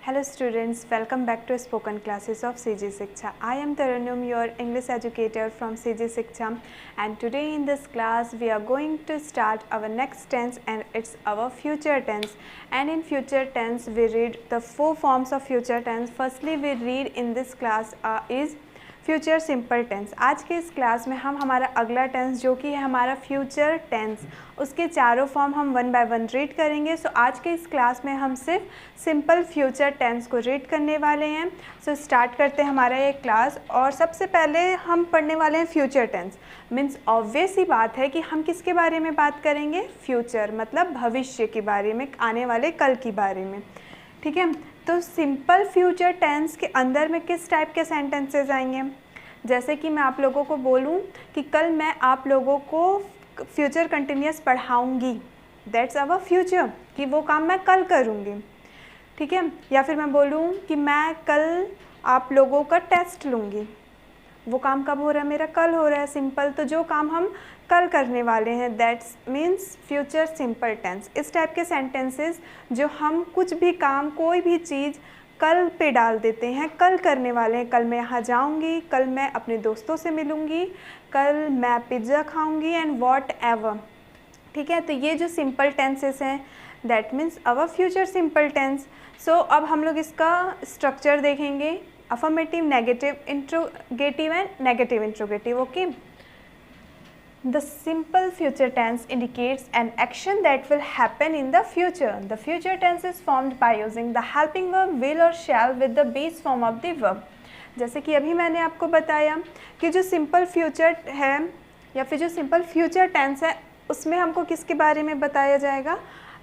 Hello students, welcome back to spoken classes of CG Shiksha. I am Tarannum, your English educator from CG Shiksha, and today in this class we are going to start our next tense, and it's our future tense. And in future tense we read the 4 forms of future tense. Firstly we read in this class is future simple tense. आज के इस class में हम हमारा अगला tense जो कि है हमारा फ्यूचर टेंस, उसके चारों फॉर्म हम वन बाय वन रीड करेंगे। सो आज के इस क्लास में हम सिर्फ सिंपल फ्यूचर टेंस को रीड करने वाले हैं। सो स्टार्ट करते हैं हमारा ये क्लास। और सबसे पहले हम पढ़ने वाले हैं फ्यूचर टेंस। मीन्स ऑब्वियस ही बात है कि हम किसके बारे में बात करेंगे, फ्यूचर मतलब भविष्य के बारे में, आने वाले कल के बारे में। ठीक है, तो सिंपल फ्यूचर टेंस के अंदर में किस टाइप के सेंटेंसेस आएंगे, जैसे कि मैं आप लोगों को बोलूं कि कल मैं आप लोगों को फ्यूचर कंटिन्यूस पढ़ाऊंगी, दैट्स अवर फ्यूचर, कि वो काम मैं कल करूंगी। ठीक है, या फिर मैं बोलूं कि मैं कल आप लोगों का टेस्ट लूँगी, वो काम कब हो रहा है, मेरा कल हो रहा है। सिंपल, तो जो काम हम कल करने वाले हैं, that's means future simple tense. इस टाइप के सेंटेंसेस जो हम कुछ भी काम, कोई भी चीज़ कल पे डाल देते हैं, कल करने वाले हैं। कल मैं यहाँ जाऊँगी, कल मैं अपने दोस्तों से मिलूँगी, कल मैं पिज़्ज़ा खाऊँगी एंड वॉट एवर। ठीक है, तो ये जो सिंपल टेंसेस हैं that means our future simple tense. So अब हम लोग इसका स्ट्रक्चर देखेंगे, affirmative, negative, interrogative and negative interrogative. Okay, the simple future tense indicates an action that will happen in the future. The future tense is formed by using the helping verb will or shall with the base form of the verb. जैसे कि अभी मैंने आपको बताया कि जो simple future है या फिर जो सिंपल फ्यूचर टेंस है, उसमें हमको किसके बारे में बताया जाएगा,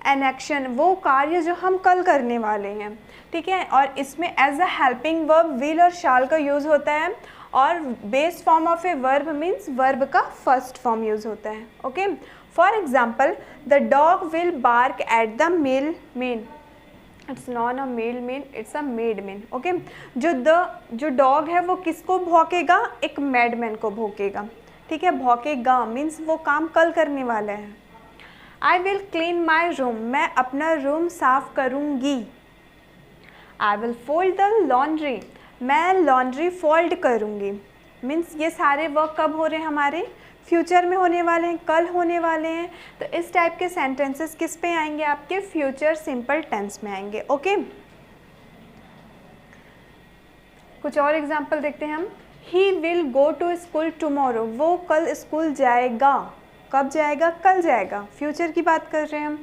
एन एक्शन, वो कार्य जो हम कल करने वाले हैं। ठीक है, और इसमें as a helping verb will और शाल का यूज़ होता है, और base form of a verb means verb का फर्स्ट फॉर्म यूज़ होता है। Okay, for example the dog will bark at the mail main, it's not a male main, it's a made man. Okay, जो dog है वो किसको भौंकेगा, एक मेडमैन को भौंकेगा। ठीक है, भौंकेगा मीन्स वो काम कल करने वाला है। I will clean my room, मैं अपना रूम साफ करूँगी। I will fold the laundry, मैं लॉन्ड्री फोल्ड करूँगी। मीन्स ये सारे वर्क कब हो रहे हैं, हमारे फ्यूचर में होने वाले हैं, कल होने वाले हैं। तो इस टाइप के सेंटेंसेस किस पे आएंगे, आपके फ्यूचर सिंपल टेंस में आएंगे। ओके, कुछ और एग्जाम्पल देखते हैं हम। He will go to school tomorrow, वो कल स्कूल जाएगा। कब जाएगा, कल जाएगा, फ्यूचर की बात कर रहे हैं हम।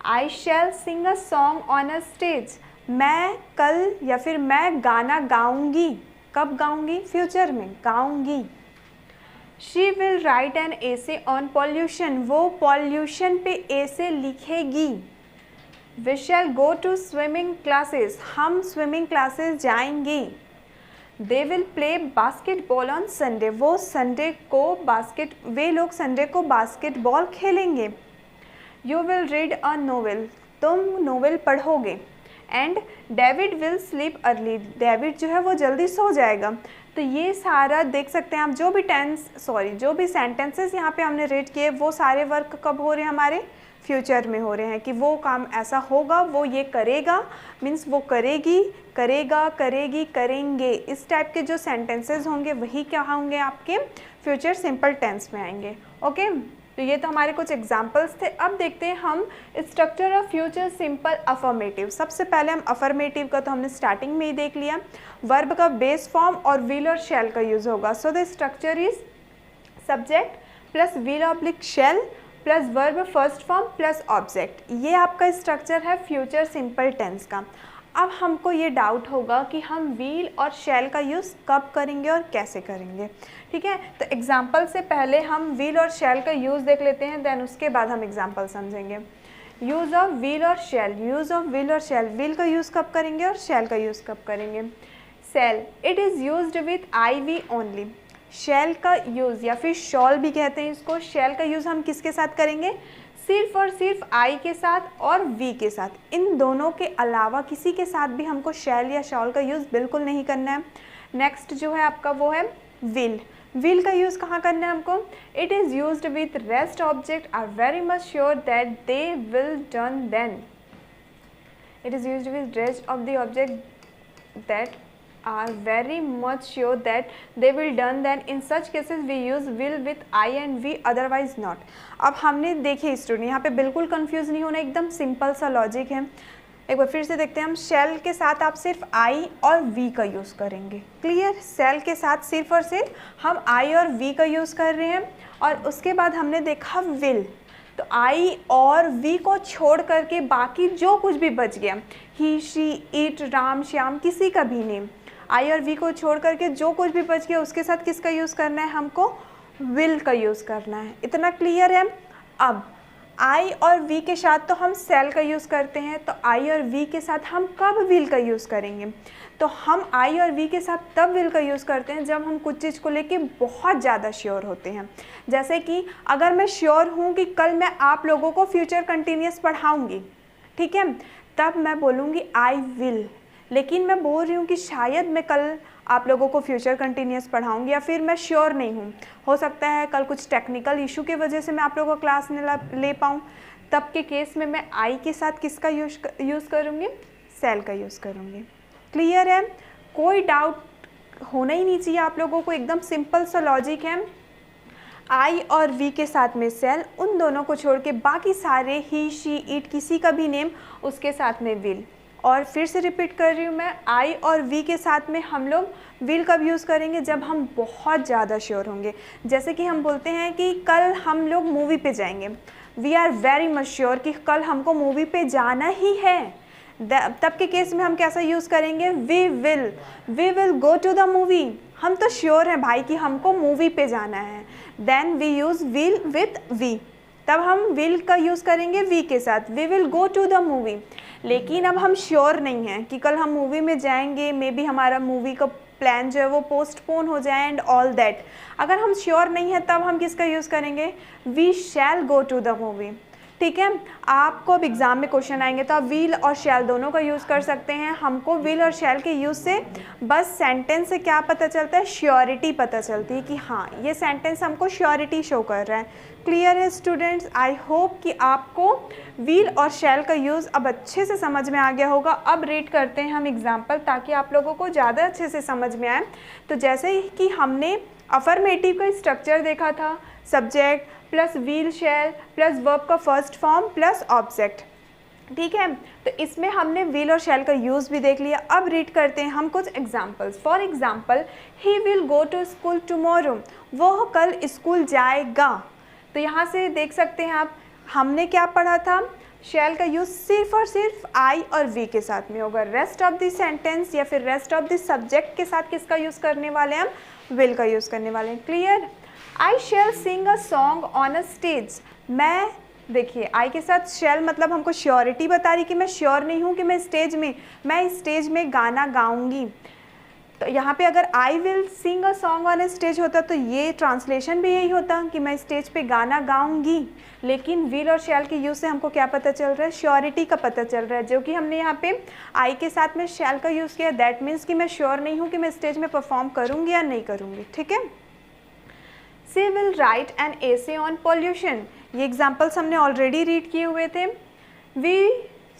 I shall sing a song on a stage, मैं कल या फिर मैं गाना गाऊंगी। कब गाऊंगी, फ्यूचर में गाऊंगी। She will write an essay on pollution, वो पॉल्यूशन पे एसे लिखेगी। We shall go to swimming classes, हम स्विमिंग क्लासेस जाएंगे। They will play basketball on Sunday, वो संडे को वे लोग संडे को बास्केटबॉल खेलेंगे। You will read a novel, तुम नोवेल पढ़ोगे। And David will sleep early, David जो है वो जल्दी सो जाएगा। तो ये सारा देख सकते हैं आप, जो भी सेंटेंसेस यहाँ पे हमने रीड किए, वो सारे वर्क कब हो रहे हैं, हमारे फ्यूचर में हो रहे हैं। कि वो काम ऐसा होगा, वो ये करेगा मीन्स वो करेगी, करेगा, करेगी, करेंगे। इस टाइप के जो सेंटेंसेस होंगे वही क्या होंगे, आपके फ्यूचर सिंपल टेंस में आएंगे। ओके, तो ये तो हमारे कुछ एग्जाम्पल्स थे। अब देखते हैं हम structure of future simple affirmative. सबसे पहले हम अफर्मेटिव का तो हमने स्टार्टिंग में ही देख लिया, वर्ब का बेस फॉर्म और विल और शैल का यूज होगा। So the structure is subject plus will oblique shell plus verb first form plus object. ये आपका स्ट्रक्चर है फ्यूचर सिंपल टेंस का। अब हमको ये डाउट होगा कि हम व्हील और शैल का यूज़ कब करेंगे और कैसे करेंगे। ठीक है, तो एग्जाम्पल से पहले हम व्हील और शैल का यूज़ देख लेते हैं, देन उसके बाद हम एग्जाम्पल समझेंगे। यूज़ ऑफ व्हील और शैल, यूज़ ऑफ व्हील और शैल, व्हील का यूज़ कब करेंगे और शैल का यूज़ कब करेंगे। Shall, it is used with I we only, shall का यूज़ या फिर शॉल भी कहते हैं इसको, शैल का यूज़ हम किसके साथ करेंगे, सिर्फ और सिर्फ आई के साथ और वी के साथ। इन दोनों के अलावा किसी के साथ भी हमको शैल या शॉल का यूज़ बिल्कुल नहीं करना है। नेक्स्ट जो है आपका वो है विल। विल का यूज़ कहाँ करना है हमको, it is used with rest object are very much sure that they will done then. It is used with rest of the object that are very much sure that they will done, then in such cases we use will with I and we, otherwise not. अब हमने देखिए student, यहाँ पे बिल्कुल confuse नहीं होना, एकदम simple सा लॉजिक है। एक बार फिर से देखते हैं हम। शेल के साथ आप सिर्फ आई और वी का यूज़ करेंगे। क्लियर? सेल के साथ सिर्फ और सिर्फ हम आई और वी का यूज़ कर रहे हैं। और उसके बाद हमने देखा विल, तो आई और वी को छोड़ करके बाकी जो कुछ भी बच गया, ही, शी, इट, राम, श्याम, किसी का भी नेम, आई और वी को छोड़ करके जो कुछ भी बच गया उसके साथ किसका यूज़ करना है? हमको विल का यूज़ करना है। इतना क्लियर है? अब आई और वी के साथ तो हम सेल का यूज़ करते हैं, तो आई और वी के साथ हम कब विल का यूज़ करेंगे? तो हम आई और वी के साथ तब विल का यूज़ करते हैं जब हम कुछ चीज़ को लेके बहुत ज़्यादा श्योर होते हैं। जैसे कि अगर मैं श्योर हूँ कि कल मैं आप लोगों को फ्यूचर कंटिन्यूस पढ़ाऊँगी, ठीक है, तब मैं बोलूँगी आई विल। लेकिन मैं बोल रही हूँ कि शायद मैं कल आप लोगों को फ्यूचर कंटिन्यूस पढ़ाऊँगी, या फिर मैं श्योर नहीं हूँ, हो सकता है कल कुछ टेक्निकल इशू की वजह से मैं आप लोगों को क्लास नहीं ले पाऊँ, तब के केस में मैं आई के साथ किसका यूज़ करूँगी? सेल का यूज़ करूँगी। क्लियर है? कोई डाउट होना ही नहीं चाहिए आप लोगों को, एकदम सिंपल सा लॉजिक है। आई और वी के साथ में सेल, उन दोनों को छोड़ के बाकी सारे ही, शी, इट, किसी का भी नेम, उसके साथ में विल। और फिर से रिपीट कर रही हूँ मैं, आई और वी के साथ में हम लोग विल कब यूज़ करेंगे? जब हम बहुत ज़्यादा श्योर होंगे। जैसे कि हम बोलते हैं कि कल हम लोग मूवी पे जाएंगे, we are very much sure कि कल हमको मूवी पे जाना ही है, तब के केस में हम कैसा यूज़ करेंगे? We will go to the movie. हम तो श्योर हैं भाई कि हमको मूवी पे जाना है, then we use will with we. तब हम विल का यूज़ करेंगे वी के साथ, we will go to the movie. लेकिन अब हम श्योर नहीं हैं कि कल हम मूवी में जाएंगे, मे बी हमारा मूवी का प्लान जो है वो पोस्टपोन हो जाए एंड ऑल दैट। अगर हम श्योर नहीं हैं तब हम किसका यूज़ करेंगे? We shall go to the movie. ठीक है, आपको अब एग्ज़ाम में क्वेश्चन आएंगे तो आप विल और शैल दोनों का यूज़ कर सकते हैं। हमको विल और शैल के यूज़ से बस सेंटेंस से क्या पता चलता है? श्योरिटी पता चलती है कि हाँ ये सेंटेंस हमको श्योरिटी शो कर रहा है। क्लियर है स्टूडेंट्स? आई होप कि आपको विल और शैल का यूज़ अब अच्छे से समझ में आ गया होगा। अब रीड करते हैं हम एग्जाम्पल ताकि आप लोगों को ज़्यादा अच्छे से समझ में आए। तो जैसे कि हमने अफर्मेटिव का स्ट्रक्चर देखा था, subject plus will shall plus verb का फर्स्ट फॉर्म प्लस ऑब्जेक्ट, ठीक है। तो इसमें हमने विल और शैल का यूज़ भी देख लिया। अब रीड करते हैं हम कुछ examples. For example, he will go to school tomorrow, वह कल स्कूल जाएगा। तो यहाँ से देख सकते हैं आप, हमने क्या पढ़ा था? शैल का यूज़ सिर्फ और सिर्फ आई और वी के साथ में होगा। रेस्ट ऑफ द सेंटेंस या फिर रेस्ट ऑफ द सब्जेक्ट के साथ किसका यूज़ करने वाले हैं? हम विल का यूज़ करने वाले हैं। Clear? I shall sing a song on a stage, मैं, देखिए आई के साथ शैल मतलब हमको श्योरिटी बता रही कि मैं श्योर नहीं हूँ कि मैं स्टेज में गाना गाऊंगी। तो यहाँ पे अगर I will sing a song on a stage होता तो ये ट्रांसलेशन भी यही होता कि मैं स्टेज पे गाना गाऊंगी। लेकिन विल और शैल के यूज़ से हमको क्या पता चल रहा है? श्योरिटी का पता चल रहा है, जो कि हमने यहाँ पे आई के साथ में शैल का यूज़ किया। दैट मीन्स कि मैं श्योर नहीं हूँ कि मैं स्टेज में परफॉर्म करूँगी या नहीं करूँगी। ठीक है। She will write an essay on pollution, ये एग्जाम्पल्स हमने ऑलरेडी रीड किए हुए थे। We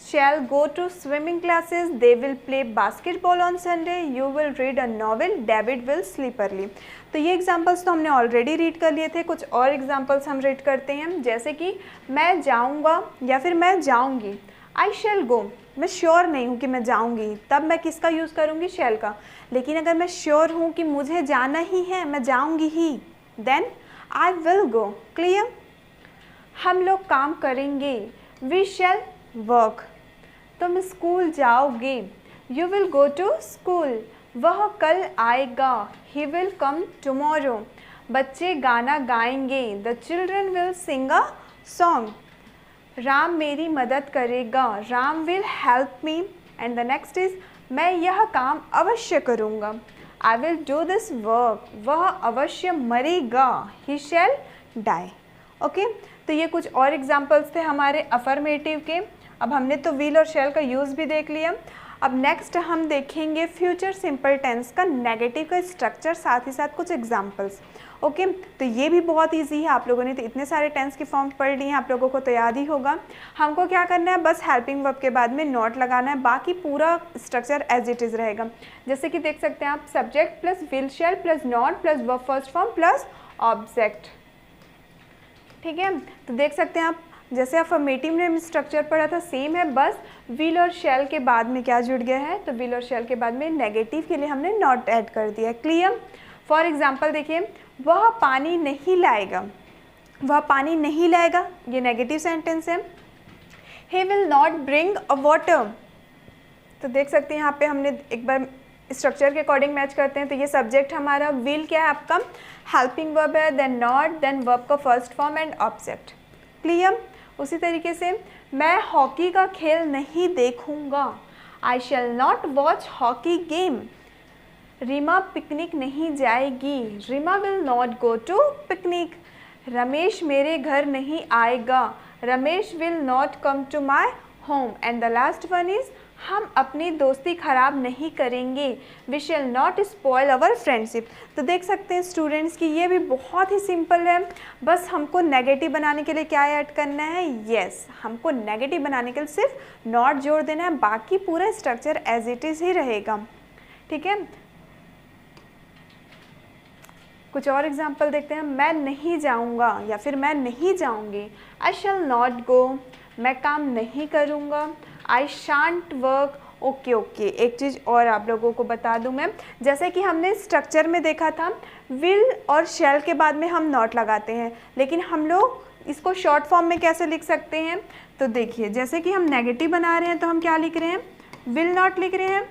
shall go to swimming classes, they will play basketball on Sunday, you will read a novel, David will sleep early। तो ये examples तो हमने already read कर लिए थे। कुछ और एग्जाम्पल्स हम रीड करते हैं, जैसे कि मैं जाऊँगा या फिर मैं जाऊँगी। I shall go, मैं श्योर नहीं हूँ कि मैं जाऊँगी, तब मैं किसका यूज़ करूँगी? शैल का। लेकिन अगर मैं श्योर हूँ कि मुझे जाना ही है, मैं जाऊँगी ही, then I will go. Clear? हम लोग काम करेंगे, वी शैल वर्क। तुम स्कूल जाओगे, you will go to school. वह कल आएगा, ही विल कम टुमारो। बच्चे गाना गाएंगे, the children will sing a song. Ram मेरी मदद करेगा, Ram will help me. And the next is, मैं यह काम अवश्य करूँगा, I will do this work, वह अवश्य मरेगा, he shall die। ओके, तो ये कुछ और एग्जाम्पल्स थे हमारे अफर्मेटिव के। अब हमने तो विल और शैल का यूज़ भी देख लिया। अब नेक्स्ट हम देखेंगे फ्यूचर सिंपल टेंस का नेगेटिव का स्ट्रक्चर, साथ ही साथ कुछ एग्जांपल्स। ओके, तो ये भी बहुत इजी है। आप लोगों ने तो इतने सारे टेंस की फॉर्म पढ़ ली हैं, आप लोगों को तो याद ही होगा। हमको क्या करना है, बस हेल्पिंग वर्ब के बाद में नॉट लगाना है, बाकी पूरा स्ट्रक्चर एज इट इज़ रहेगा। जैसे कि देख सकते हैं आप, subject plus will shall plus not plus verb first form plus object. ठीक है, तो देख सकते हैं आप, जैसे अफर्मेटिव ने स्ट्रक्चर पढ़ा था सेम है, बस विल और शैल के बाद में क्या जुड़ गया है, तो विल और शैल के बाद में नेगेटिव के लिए हमने नॉट ऐड कर दिया। क्लियर। फॉर एग्जाम्पल देखिए, वह पानी नहीं लाएगा, वह पानी नहीं लाएगा, ये नेगेटिव सेंटेंस है। ही will not bring a water, तो देख सकते हैं यहाँ पे हमने एक बार स्ट्रक्चर के अकॉर्डिंग मैच करते हैं। तो ये सब्जेक्ट हमारा, विल क्या है आपका, हेल्पिंग वर्ब है, देन नॉट, देन वर्ब का first form and object. Clear. उसी तरीके से मैं हॉकी का खेल नहीं देखूंगा, I shall not watch hockey game. Reema picnic नहीं जाएगी, Reema will not go to picnic. Ramesh मेरे घर नहीं आएगा, Ramesh will not come to my home. And the last one is, हम अपनी दोस्ती खराब नहीं करेंगे, we shall not spoil our friendship. तो देख सकते हैं स्टूडेंट्स की ये भी बहुत ही सिंपल है, बस हमको नेगेटिव बनाने के लिए क्या ऐड करना है, यस, हमको नेगेटिव बनाने के लिए सिर्फ नॉट जोड़ देना है, बाकी पूरा स्ट्रक्चर एज इट इज़ ही रहेगा। ठीक है, कुछ और एग्जाम्पल देखते हैं। मैं नहीं जाऊंगा या फिर मैं नहीं जाऊंगी, आई शैल नॉट गो। मैं काम नहीं करूंगा, आई शांट वर्क। ओके, एक चीज़ और आप लोगों को बता दूं मैं, जैसे कि हमने स्ट्रक्चर में देखा था विल और शैल के बाद में हम नॉट लगाते हैं, लेकिन हम लोग इसको शॉर्ट फॉर्म में कैसे लिख सकते हैं। तो देखिए, जैसे कि हम नेगेटिव बना रहे हैं तो हम क्या लिख रहे हैं, विल नॉट लिख रहे हैं,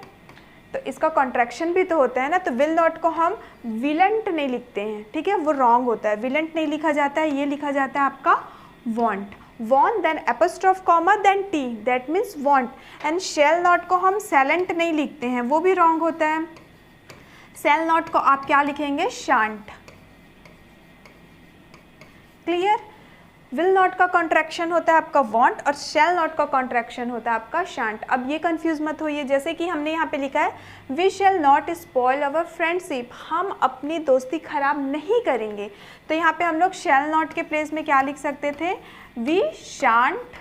तो इसका कॉन्ट्रैक्शन भी तो होता है ना, तो विल नॉट को हम विलेंट नहीं लिखते हैं, ठीक है, वो रॉन्ग होता है, विलेंट नहीं लिखा जाता है, ये लिखा जाता है आपका want. want then apostrophe comma then t, that means want। and shall not को हम सैलेंट नहीं लिखते हैं, वो भी रॉन्ग होता है। shall not को आप क्या लिखेंगे, शांट। क्लियर। will not का कॉन्ट्रैक्शन होता है आपका want और shall not का कॉन्ट्रैक्शन होता है आपका शांट। अब ये कंफ्यूज मत होइए, जैसे कि हमने यहाँ पे लिखा है we shall not spoil our friendship, हम अपनी दोस्ती खराब नहीं करेंगे, तो यहाँ पे हम लोग shall not के प्लेस में क्या लिख सकते थे, we shan't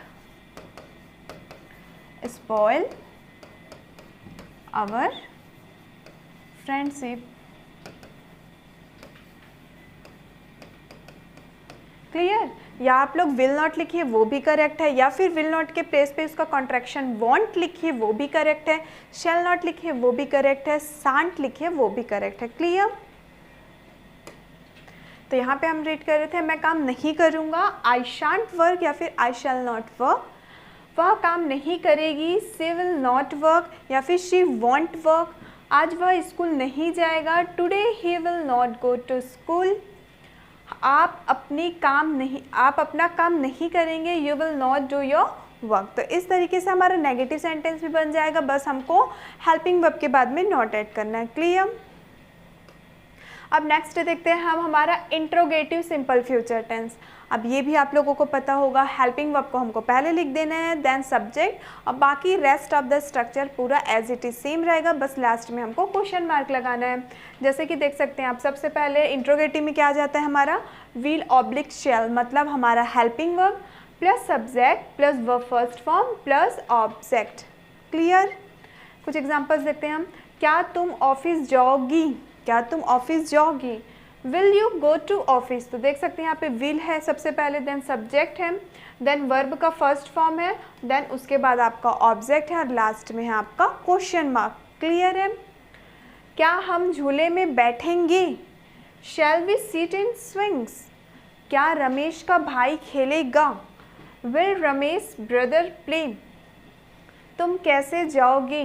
spoil our friendship। Clear. या आप लोग विल नॉट लिखिए, वो भी करेक्ट है, या फिर विल नॉट के प्लेस पे उसका कॉन्ट्रैक्शन वॉन्ट लिखिए, वो भी करेक्ट है, शैल नॉट लिखिए, वो भी करेक्ट है, शांट लिखिए, वो भी करेक्ट है। क्लियर। तो यहाँ पे हम रीड कर रहे थे, मैं काम नहीं करूँगा, आई शांट वर्क, या फिर आई शैल नॉट वर्क। वह काम नहीं करेगी, शी विल नॉट वर्क, या फिर शी वॉन्ट वर्क। आज वह स्कूल नहीं जाएगा, today he will not go to school. आप अपना काम नहीं करेंगे, you will not do your work. तो इस तरीके से हमारा नेगेटिव सेंटेंस भी बन जाएगा, बस हमको हेल्पिंग वर्ब के बाद में नॉट ऐड करना है। क्लियर। अब नेक्स्ट देखते हैं हम हमारा इंट्रोगेटिव सिंपल फ्यूचर टेंस। अब ये भी आप लोगों को पता होगा, हेल्पिंग वर्ब को हमको पहले लिख देना है, देन सब्जेक्ट, और बाकी रेस्ट ऑफ द स्ट्रक्चर पूरा एज इट इज सेम रहेगा, बस लास्ट में हमको क्वेश्चन मार्क लगाना है। जैसे कि देख सकते हैं आप, सबसे पहले इंट्रोगेटिव में क्या आ जाता है हमारा, विल ऑब्लिक शैल, मतलब हमारा helping verb plus subject plus verb first form plus object. Clear. कुछ एग्जाम्पल्स देखते हैं हम। क्या तुम ऑफिस जाओगी, क्या तुम ऑफिस जाओगी, will you go to office. तो देख सकते हैं यहाँ पे विल है सबसे पहले, देन सब्जेक्ट है, देन वर्ब का फर्स्ट फॉर्म है, देन उसके बाद आपका ऑब्जेक्ट है, और लास्ट में है आपका क्वेश्चन मार्क। क्लियर है। क्या हम झूले में बैठेंगे, shall we seat in swings. क्या रमेश का भाई खेलेगा, विल रमेश ब्रदर प्ले। तुम कैसे जाओगे,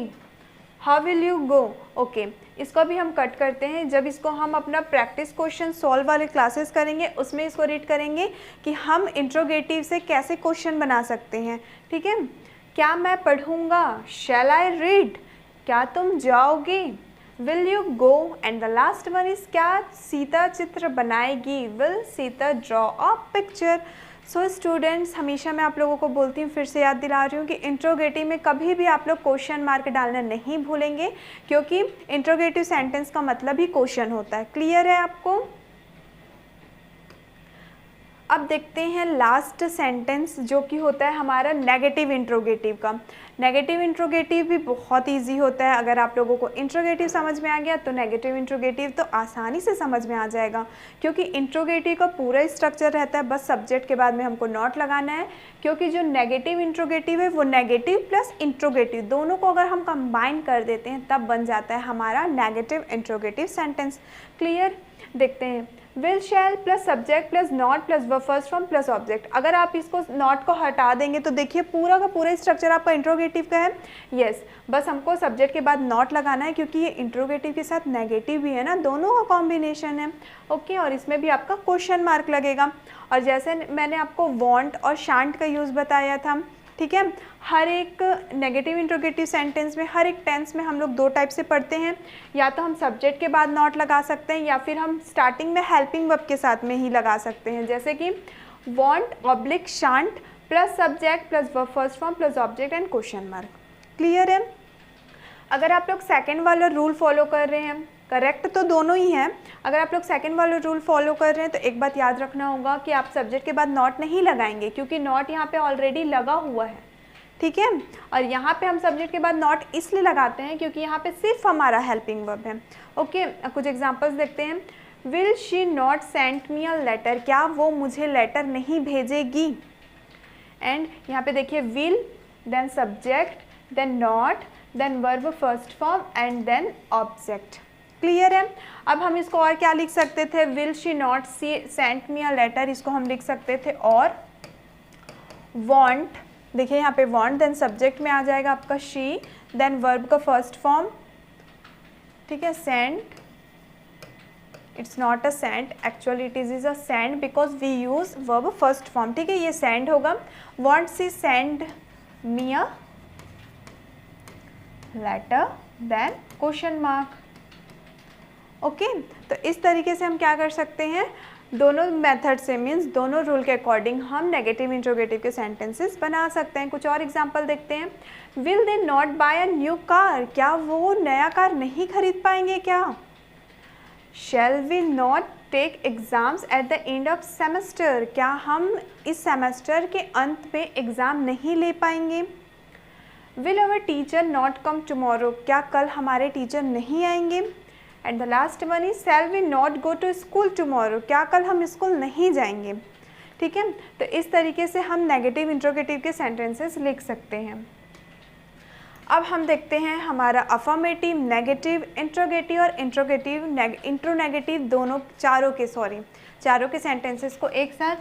how will you go. Okay, इसको भी हम कट करते हैं, जब इसको हम अपना प्रैक्टिस क्वेश्चन सॉल्व वाले क्लासेस करेंगे उसमें इसको रीड करेंगे कि हम इंट्रोगेटिव से कैसे क्वेश्चन बना सकते हैं। ठीक है। क्या मैं पढ़ूंगा, शैल आई रीड। क्या तुम जाओगे, will you go. And the last one is, क्या सीता चित्र बनाएगी, will Sita draw a picture. So students, हमेशा मैं आप लोगों को बोलती हूँ, फिर से याद दिला रही हूँ कि इंट्रोगेटिव में कभी भी आप लोग क्वेश्चन मार्क डालना नहीं भूलेंगे, क्योंकि इंट्रोगेटिव सेंटेंस का मतलब ही क्वेश्चन होता है। क्लियर है आपको? अब देखते हैं लास्ट सेंटेंस जो कि होता है हमारा नेगेटिव इंट्रोगेटिव का। नेगेटिव इंट्रोगेटिव भी बहुत इजी होता है। अगर आप लोगों को इंट्रोगेटिव समझ में आ गया तो नेगेटिव इंट्रोगेटिव तो आसानी से समझ में आ जाएगा, क्योंकि इंट्रोगेटिव का पूरा स्ट्रक्चर रहता है, बस सब्जेक्ट के बाद में हमको नॉट लगाना है। क्योंकि जो नेगेटिव इंट्रोगेटिव है वो नेगेटिव प्लस इंट्रोगेटिव दोनों को अगर हम कंबाइन कर देते हैं तब बन जाता है हमारा नेगेटिव इंट्रोगेटिव सेंटेंस। क्लियर? देखते हैं, will shall plus subject plus not plus verb first form plus object. अगर आप इसको नॉट को हटा देंगे तो देखिए पूरा का पूरा स्ट्रक्चर आपका इंट्रोगेटिव का है। यस, बस हमको सब्जेक्ट के बाद नॉट लगाना है, क्योंकि ये इंट्रोगेटिव के साथ नेगेटिव भी है ना, दोनों का कॉम्बिनेशन है। ओके, और इसमें भी आपका क्वेश्चन मार्क लगेगा। और जैसे मैंने आपको वांट और शांट का यूज़ बताया था, ठीक है, हर एक नेगेटिव इंट्रोगेटिव सेंटेंस में, हर एक टेंस में हम लोग दो टाइप से पढ़ते हैं। या तो हम सब्जेक्ट के बाद नॉट लगा सकते हैं, या फिर हम स्टार्टिंग में हेल्पिंग वर्ब के साथ में ही लगा सकते हैं, जैसे कि want oblique shan't plus subject plus verb first form plus object and question mark. Clear है? अगर आप लोग सेकेंड वाला रूल फॉलो कर रहे हैं, करेक्ट तो दोनों ही हैं, अगर आप लोग सेकंड वाला रूल फॉलो कर रहे हैं तो एक बात याद रखना होगा कि आप सब्जेक्ट के बाद नॉट नहीं लगाएंगे, क्योंकि नॉट यहाँ पे ऑलरेडी लगा हुआ है, ठीक है। और यहाँ पे हम सब्जेक्ट के बाद नॉट इसलिए लगाते हैं क्योंकि यहाँ पे सिर्फ हमारा हेल्पिंग वर्ब है। ओके, कुछ एग्जांपल्स देखते हैं। Will she not send me a letter, क्या वो मुझे लेटर नहीं भेजेगी। एंड यहाँ पे देखिए will, then subject, then not, then verb first form and then object. Clear है? अब हम इसको और क्या लिख सकते थे, will she not send me a letter, इसको हम लिख सकते थे और वॉन्ट, देखिए यहाँ पे वॉन्ट, देन सब्जेक्ट में आ जाएगा आपका शी, देन वर्ब का फर्स्ट फॉर्म, ठीक है, send, it's not a send, actually it is a send because we use verb first form, ठीक है, ये सेंड होगा। Won't she send me a letter, then question mark. Okay, तो इस तरीके से हम क्या कर सकते हैं, दोनों मेथड से, मीन्स दोनों रूल के अकॉर्डिंग हम नेगेटिव इंट्रोगेटिव के सेंटेंसेस बना सकते हैं। कुछ और एग्जांपल देखते हैं। Will they not buy a new car, क्या वो नया कार नहीं खरीद पाएंगे क्या। Shall we not take exams at the end of semester, क्या हम इस सेमेस्टर के अंत में एग्ज़ाम नहीं ले पाएंगे। Will our teacher not come tomorrow, क्या कल हमारे टीचर नहीं आएंगे। And the last one is shall we not go to school tomorrow, क्या कल हम स्कूल नहीं जाएंगे। ठीक है, तो इस तरीके से हम नेगेटिव इंट्रोगेटिव के सेंटेंसेस लिख सकते हैं। अब हम देखते हैं हमारा अफर्मेटिव, नेगेटिव, इंट्रोगेटिव और इंट्रोनेगेटिव दोनों चारों के सेंटेंसेस को एक साथ।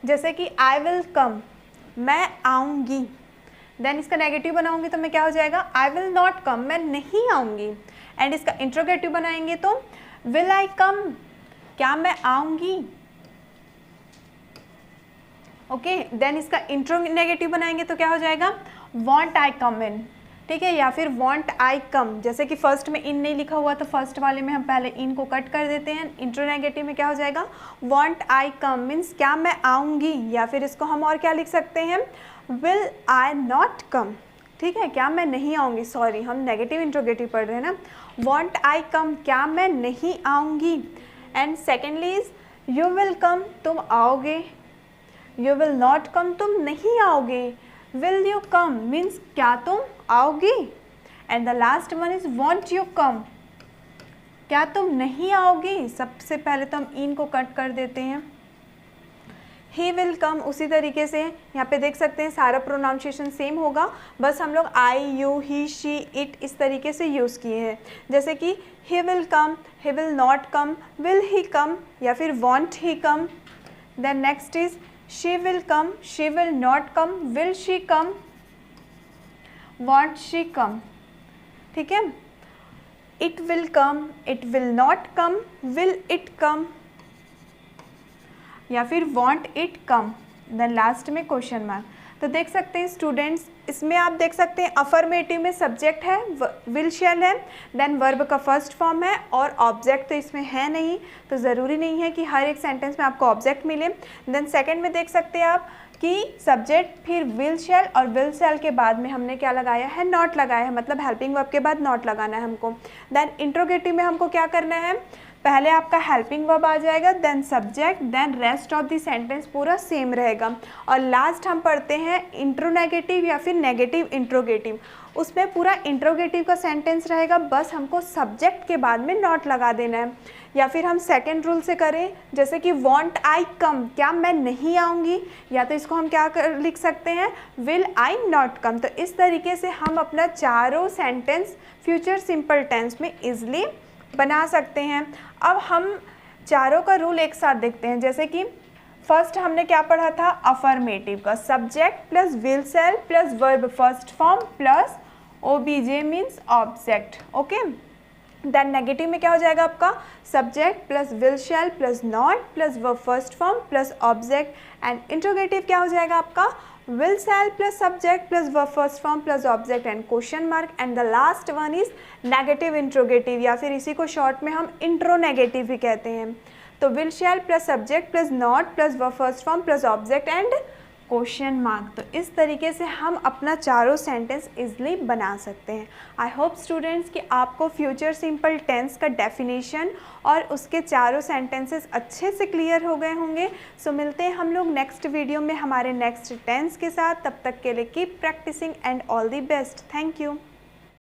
जैसे कि आई विल कम, मैं आऊँगी, देन इसका नेगेटिव बनाऊंगी तो मैं क्या हो जाएगा, आई विल नॉट कम, मैं नहीं आऊँगी। एंड इसका इंट्रोगेटिव बनाएंगे तो विल आई कम, क्या मैं आऊँगी। ओके, देन इसका इंट्रोनेगेटिव बनाएंगे तो क्या हो जाएगा, वॉन्ट आई कम इन, ठीक है, या फिर वॉन्ट आई कम। जैसे कि फर्स्ट में इन नहीं लिखा हुआ तो फर्स्ट वाले में हम पहले इन को कट कर देते हैं। इंट्रोनेगेटिव में क्या हो जाएगा, वॉन्ट आई कम मीन्स क्या मैं आऊँगी, या फिर इसको हम और क्या लिख सकते हैं, विल आई नॉट कम, ठीक है, क्या मैं नहीं आऊँगी। सॉरी, हम नेगेटिव इंट्रोगेटिव पढ़ रहे हैं ना। वॉन्ट आई कम, क्या मैं नहीं आऊँगी। And secondly is you will come, तुम आओगे। यू विल नॉट कम, तुम नहीं आओगे। विल यू कम मीन्स क्या तुम आओगे। And the last one is want you come, क्या तुम नहीं आओगे। सबसे पहले तो हम इन को कट कर देते हैं। ही विल कम, उसी तरीके से यहाँ पे देख सकते हैं सारा प्रोनाउंसिएशन सेम होगा, बस हम लोग I, you, he, she, it इस तरीके से यूज़ किए हैं। जैसे कि he will come, he will not come, will he come, या फिर won't he come. Then next is she will come, she will not come, will she come, won't she come, ठीक है। It will come, it will not come, will it come, या फिर won't it come. Then last में question mark. तो देख सकते हैं students, इसमें आप देख सकते हैं अफर्मेटिव में सब्जेक्ट है, विल शैल है, देन वर्ब का फर्स्ट फॉर्म है और ऑब्जेक्ट तो इसमें है नहीं, तो ज़रूरी नहीं है कि हर एक सेंटेंस में आपको ऑब्जेक्ट मिले। देन सेकंड में देख सकते हैं आप कि सब्जेक्ट फिर विल शैल, और विल शैल के बाद में हमने क्या लगाया है, नॉट लगाया है, मतलब हेल्पिंग वर्ब के बाद नॉट लगाना है हमको। देन इंट्रोगेटिव में हमको क्या करना है, पहले आपका हेल्पिंग वर्ब आ जाएगा, then subject, then rest of the sentence पूरा सेम रहेगा, और लास्ट हम पढ़ते हैं इंट्रोनेगेटिव या फिर नेगेटिव इंट्रोगेटिव। उसमें पूरा इंट्रोगेटिव का सेंटेंस रहेगा, बस हमको सब्जेक्ट के बाद में नॉट लगा देना है। या फिर हम सेकंड रूल से करें, जैसे कि वॉन्ट आई कम, क्या मैं नहीं आऊँगी, या तो इसको हम क्या लिख सकते हैं, विल आई नॉट कम। तो इस तरीके से हम अपना चारों सेंटेंस फ्यूचर सिंपल टेंस में ईजिली बना सकते हैं। अब हम चारों का रूल एक साथ देखते हैं, जैसे कि फर्स्ट हमने क्या पढ़ा था, अफर्मेटिव का subject plus will shall plus verb first form plus OBJ means object, okay. Then negative में क्या हो जाएगा आपका, subject plus will shall plus not plus verb first form plus object, and interrogative क्या हो जाएगा आपका, will shall plus subject plus verb first form plus object and question mark, and the last one is negative interrogative, या फिर इसी को short में हम इंट्रोनेगेटिव भी कहते हैं। तो will shall plus subject plus not plus verb first form plus object and question mark. तो इस तरीके से हम अपना चारों सेंटेंस इजली बना सकते हैं। आई होप स्टूडेंट्स कि आपको फ्यूचर सिंपल टेंस का डेफिनेशन और उसके चारों सेंटेंसेस अच्छे से क्लियर हो गए होंगे। सो मिलते हैं हम लोग नेक्स्ट वीडियो में हमारे नेक्स्ट टेंस के साथ। तब तक के लिए keep practising and all the best. Thank you.